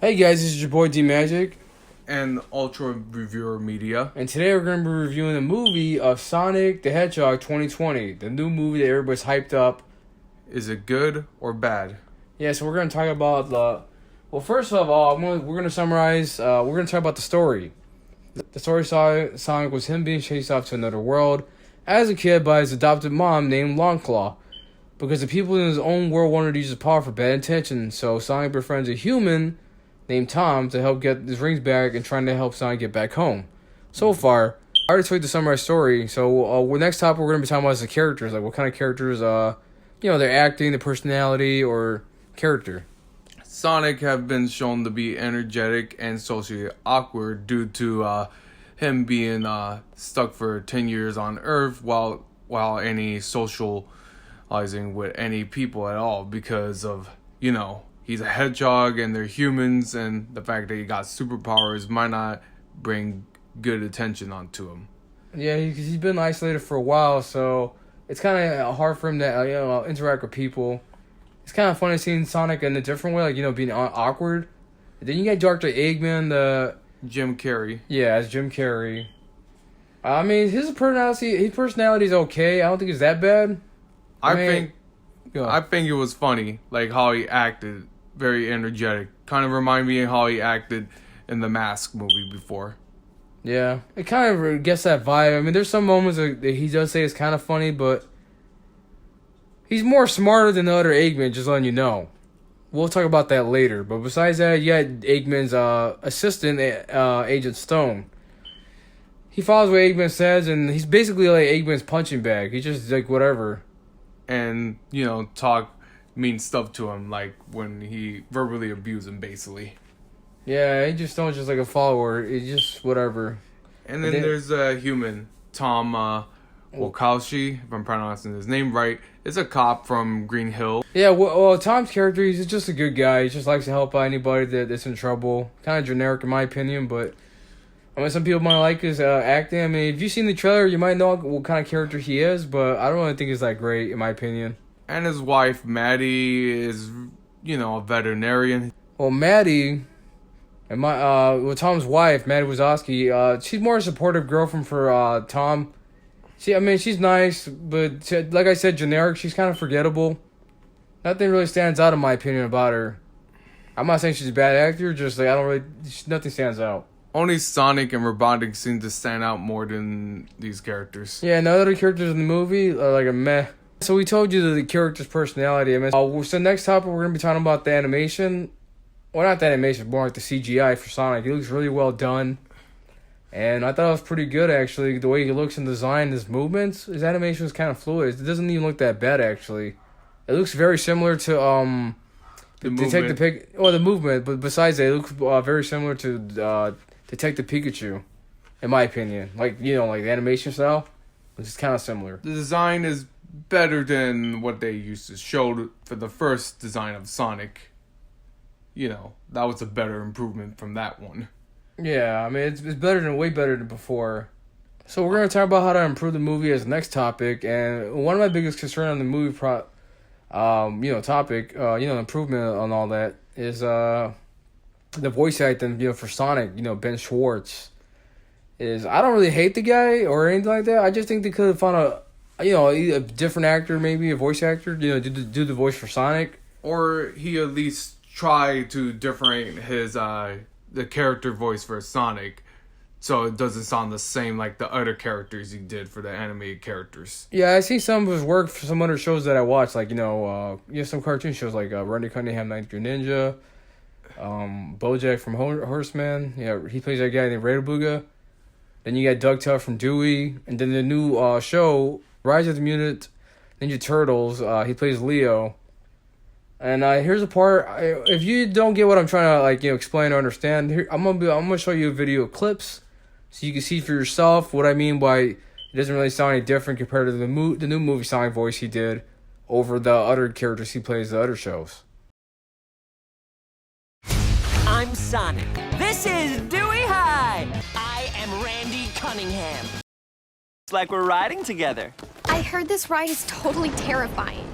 Hey guys, this is your boy D Magic, and Ultra Reviewer Media. and today we're going to be reviewing the movie of Sonic the Hedgehog 2020, the new movie that everybody's hyped up. Is it good or bad? Yeah, so we're going to talk about well, first of all, we're going to summarize. We're going to talk about the story. The story Sonic was him being chased off to another world as a kid by his adopted mom named Longclaw, because the people in his own world wanted to use his power for bad intentions. So Sonic befriends a human named Tom to help get his rings back and trying to help Sonic get back home. So far, I already told you the summary story. So next topic we're going to be talking about is the characters, like what kind of characters, their acting, the personality, or character. Sonic have been shown to be energetic and socially awkward due to him being stuck for 10 years on Earth while any socializing with any people at all because of, he's a hedgehog and they're humans, and the fact that he got superpowers might not bring good attention onto him. Yeah, he's been isolated for a while, so it's kind of hard for him to interact with people. It's kind of funny seeing Sonic in a different way, being awkward. And then you get Dr. Eggman, Jim Carrey. Yeah, as Jim Carrey. I mean, his personality is okay. I don't think it's that bad. I think it was funny, like how he acted. Very energetic. Kind of remind me of how he acted in the Mask movie before. Yeah, it kind of gets that vibe. I mean, there's some moments that he does say is kind of funny, but he's more smarter than the other Eggman, just letting you know. We'll talk about that later. But besides that, you had Eggman's assistant, Agent Stone. He follows what Eggman says, and he's basically like Eggman's punching bag. He's just like whatever. And, talk mean stuff to him, like when he verbally abused him, basically. Yeah, he just don't just like a follower. It's just whatever. And then there's a human, Tom Wachowski, if I'm pronouncing his name right. It's a cop from Green Hill. Yeah, well, Tom's character, he's just a good guy. He just likes to help out anybody that's in trouble. Kind of generic in my opinion, but I mean, some people might like his acting. I mean, if you've seen the trailer, you might know what kind of character he is, but I don't really think he's that great, in my opinion. And his wife, Maddie, is, a veterinarian. Well, Maddie, and Tom's wife, Maddie Wazowski, she's more a supportive girlfriend for Tom. She's nice, but like I said, generic. She's kind of forgettable. Nothing really stands out, in my opinion, about her. I'm not saying she's a bad actor, just like nothing stands out. Only Sonic and Robotnik seem to stand out more than these characters. Yeah, and the other characters in the movie are like a meh. So we told you the character's personality. So next topic we're going to be talking about the animation. Well, not the animation, more like the CGI for Sonic. He looks really well done. And I thought it was pretty good, actually. The way he looks and design, his movements, his animation is kind of fluid. It doesn't even look that bad, actually. It looks very similar to the movement. The movement, but besides that, it looks very similar to Detective Pikachu, in my opinion. Like the animation style, it's just kind of similar. The design is better than what they used to show for the first design of Sonic. That was a better improvement from that one. Yeah, I mean, it's way better than before. So we're going to talk about how to improve the movie as the next topic, and one of my biggest concerns on the movie improvement on all that is the voice acting, for Sonic, Ben Schwartz. I don't really hate the guy or anything like that. I just think they could have found a different actor, maybe a voice actor, do the voice for Sonic. Or he at least try to differentiate his the character voice for Sonic, so it doesn't sound the same like the other characters he did for the animated characters. Yeah, I see some of his work for some other shows that I watch, like some cartoon shows like Randy Cunningham, Ninth Grade Ninja, BoJack from Horseman. Yeah, he plays that guy named Ray Booga. Then you got Doug from Dewey, and then the new show Rise of the Mutant Ninja Turtles. He plays Leo. And here's a part. If you don't get what I'm trying to explain or understand, here I'm gonna show you a video of clips, so you can see for yourself what I mean by it doesn't really sound any different compared to the new movie Sonic voice he did over the other characters he plays in the other shows. I'm Sonic. This is Dewey High. I am Randy Cunningham. It's like we're riding together. I heard this ride is totally terrifying.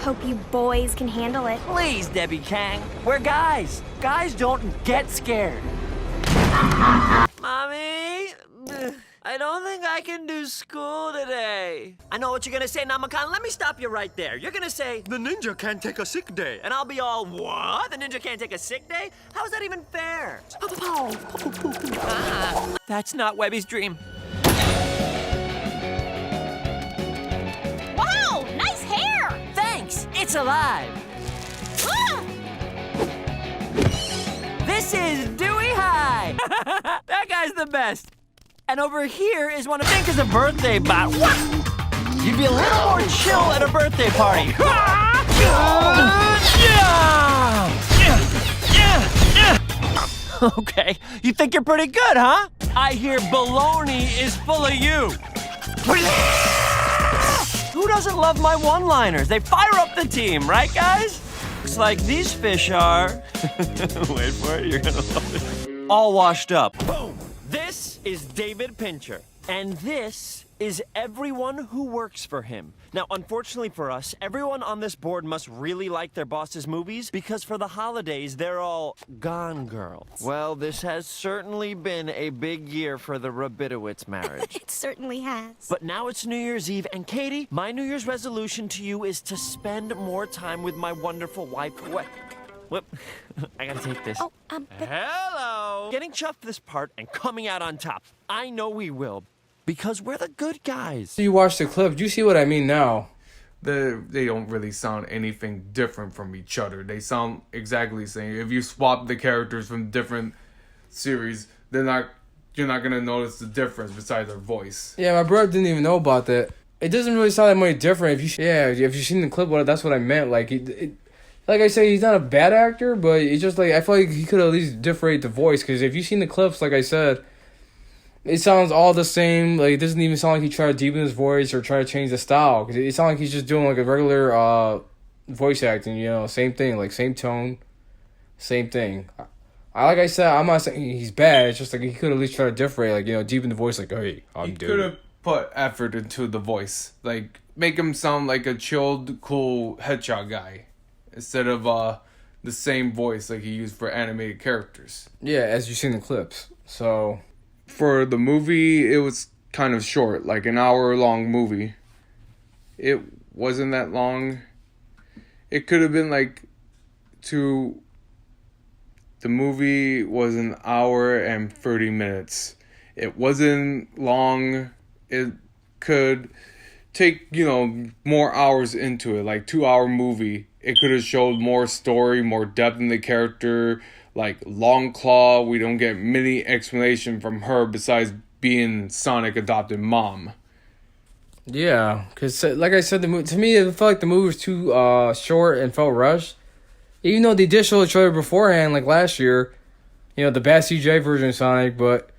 Hope you boys can handle it. Please, Debbie Kang. We're guys. Guys don't get scared. Mommy, I don't think I can do school today. I know what you're gonna say, Namakan. Let me stop you right there. You're gonna say, the ninja can't take a sick day. And I'll be all, what? The ninja can't take a sick day? How is that even fair? That's not Webby's dream. Wow, nice hair! Thanks, it's alive. Ah! This is Dewey High. That guy's the best. And over here is one of think is a birthday bot. What? You'd be a little more chill at a birthday party. Okay, you think you're pretty good, huh? I hear baloney is full of you. Who doesn't love my one-liners? They fire up the team, right, guys? Looks like these fish are... Wait for it, you're gonna love it. All washed up. Boom! This is David Pincher, and this is everyone who works for him. Now, unfortunately for us, everyone on this board must really like their boss's movies because for the holidays, they're all Gone Girls. Well, this has certainly been a big year for the Rabinowitz marriage. It certainly has. But now it's New Year's Eve, and Katie, my New Year's resolution to you is to spend more time with my wonderful wife. Whoop. I gotta take this. Hello! Getting chuffed this part and coming out on top. I know we will, because we're the good guys. You watch the clip, you see what I mean now. They don't really sound anything different from each other. They sound exactly the same. If you swap the characters from different series, you're not gonna notice the difference besides their voice. Yeah, my brother didn't even know about that. It doesn't really sound that much different. If you've seen the clip, that's what I meant. Like like I say, he's not a bad actor, but it's just like I feel like he could at least differentiate the voice. Because if you've seen the clips, like I said, it sounds all the same. Like it doesn't even sound like he tried to deepen his voice or try to change the style. Because it sounds like he's just doing like a regular voice acting. You know, same thing, like same tone, same thing. Like I said, I'm not saying he's bad. It's just like he could at least try to differentiate, like deepen the voice. Like, hey, I'm He could have put effort into the voice, like make him sound like a chilled, cool Hedgehog guy, instead of the same voice like he used for animated characters. Yeah, as you've seen the clips. So for the movie, it was kind of short, like an hour-long movie. It wasn't that long. It could have been the movie was an hour and 30 minutes. It wasn't long. It could take, more hours into it, like 2-hour movie. It could have showed more story, more depth in the character. Like Long Claw, we don't get many explanation from her besides being Sonic adopted mom. yeah, because like I said, to me it felt like the movie was too short and felt rushed. Even though they did show the trailer beforehand, like last year, the bad CGI version of Sonic. But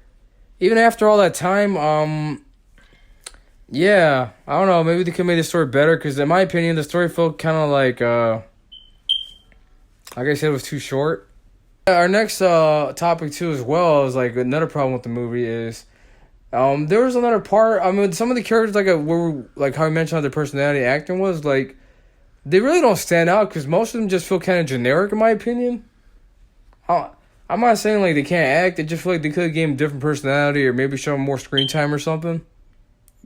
even after all that time, yeah, I don't know. Maybe they could make the story better because, in my opinion, the story felt kind of like I said, it was too short. Our next topic too, as well, is like another problem with the movie is there was another part. I mean, some of the characters were like how I mentioned how their personality acting was like they really don't stand out because most of them just feel kind of generic in my opinion. I'm not saying like they can't act. I just feel like they could have given them different personality or maybe show them more screen time or something.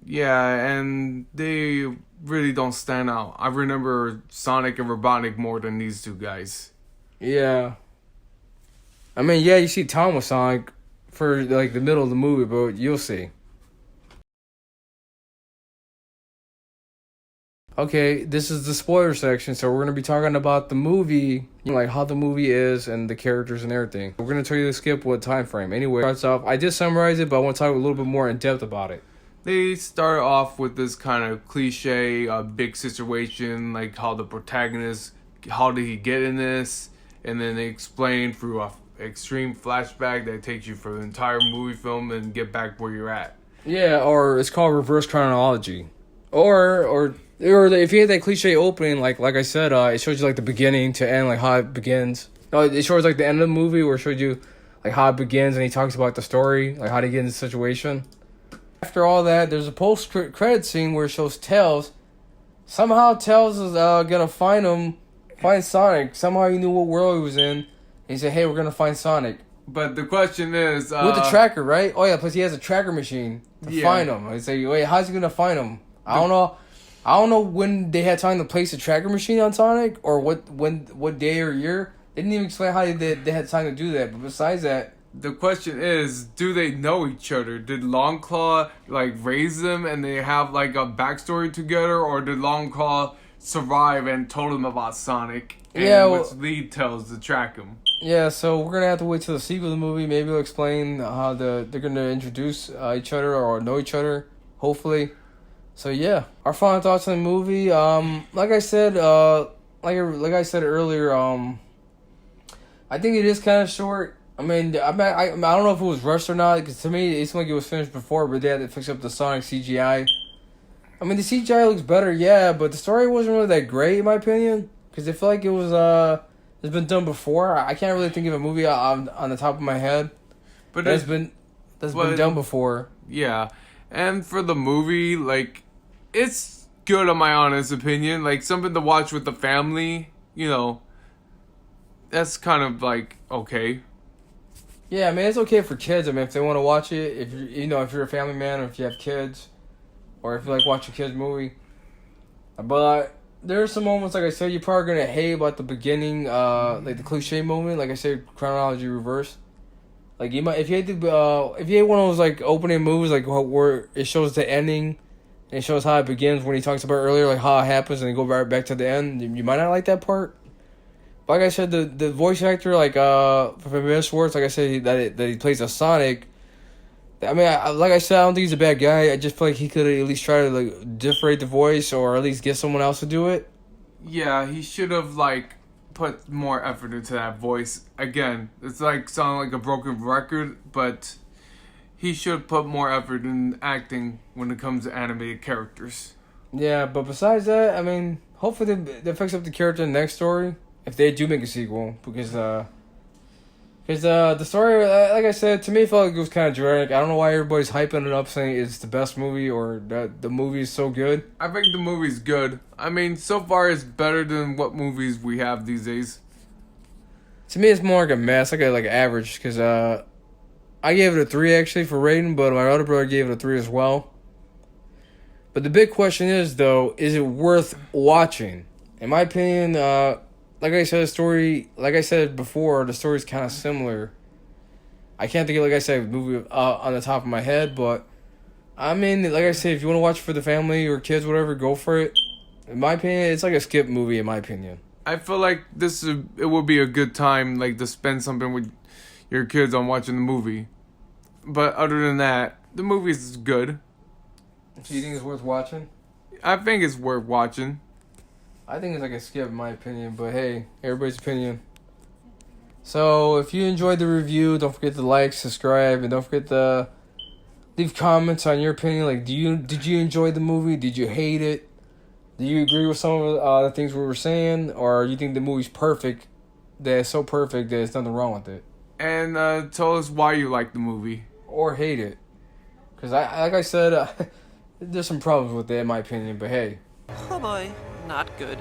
Yeah, and they really don't stand out. I remember Sonic and Robotnik more than these two guys. Yeah. I mean, yeah, you see Tom with Sonic for like the middle of the movie, but you'll see. Okay, this is the spoiler section, so we're going to be talking about the movie, like how the movie is and the characters and everything. We're going to tell you to skip what time frame. Anyway, starts off, I did summarize it, but I want to talk a little bit more in depth about it. They start off with this kind of cliche, big situation, like how the protagonist, how did he get in this? And then they explain through a extreme flashback that takes you for the entire movie film and get back where you're at. Yeah, or it's called reverse chronology. Or if you had that cliche opening, like I said, it shows you like the beginning to end, like how it begins. No, it shows like the end of the movie where it shows you like how it begins and he talks about the story, like how to get in the situation. After all that, there's a post-credit scene where it shows Tails Somehow Tails is gonna find Sonic. Somehow he knew what world he was in. He said, "Hey, we're gonna find Sonic." But the question is, With the tracker, right? Oh yeah, plus he has a tracker machine to find him. I say, wait, how's he gonna find him? I don't know. I don't know when they had time to place a tracker machine on Sonic, or what day or year. They didn't even explain how they had time to do that. But besides that, the question is, do they know each other? Did Longclaw like raise them and they have like a backstory together, or did Longclaw survive and told them about Sonic? And which lead tells to track him. Yeah, so we're gonna have to wait till the sequel of the movie. Maybe they'll explain how they're gonna introduce each other or know each other. Hopefully. So yeah, our final thoughts on the movie. Like I said, like I said earlier, I think it is kind of short. I mean, I don't know if it was rushed or not, because to me it seemed like it was finished before, but they had to fix up the Sonic CGI. I mean, the CGI looks better, yeah, but the story wasn't really that great in my opinion, because I feel like it was it's been done before. I can't really think of a movie on the top of my head, but that's been done before. Yeah, and for the movie, like, it's good in my honest opinion. Like, something to watch with the family, you know. That's kind of like okay. Yeah, I mean, it's okay for kids. I mean, if they want to watch it, if you're a family man, or if you have kids, or if you like watching a kids movie. But there are some moments, like I said, you're probably gonna hate about the beginning, like the cliche moment. Like I said, chronology reverse. Like you might, if you hate one of those like opening movies, like where it shows the ending, and it shows how it begins when he talks about earlier, like how it happens, and they go right back to the end. You might not like that part. Like I said, the voice actor, like for Ben Schwartz, like I said, that he plays a Sonic. I mean, like I said, I don't think he's a bad guy. I just feel like he could at least try to like differentiate the voice, or at least get someone else to do it. Yeah, he should have like put more effort into that voice. Again, it's like sounding like a broken record, but he should put more effort in acting when it comes to animated characters. Yeah, but besides that, I mean, hopefully they fix up the character in the next story. If they do make a sequel, because the story, like I said, to me it felt like it was kind of generic. I don't know why everybody's hyping it up, saying it's the best movie or that the movie is so good. I think the movie's good. I mean, so far it's better than what movies we have these days. To me, it's more like a mess, like average. Because I gave it a 3 actually for rating, but my other brother gave it a 3 as well. But the big question is, though, is it worth watching? In my opinion, like I said, like I said before, the story's kind of similar. I can't think of, like I said, a movie on the top of my head, but I mean, like I said, if you want to watch it for the family or kids, whatever, go for it. In my opinion, it's like a skip movie, in my opinion. I feel like it would be a good time, like, to spend something with your kids on watching the movie. But other than that, the movie's good. Do you think it's worth watching? I think it's worth watching. I think it's like a skip, in my opinion, but hey, everybody's opinion. So, if you enjoyed the review, don't forget to like, subscribe, and don't forget to leave comments on your opinion. Like, did you enjoy the movie? Did you hate it? Do you agree with some of the things we were saying? Or you think the movie's perfect, that it's so perfect that there's nothing wrong with it? And tell us why you like the movie. Or hate it. Because, like I said, there's some problems with it, in my opinion, but hey. Oh boy, not good.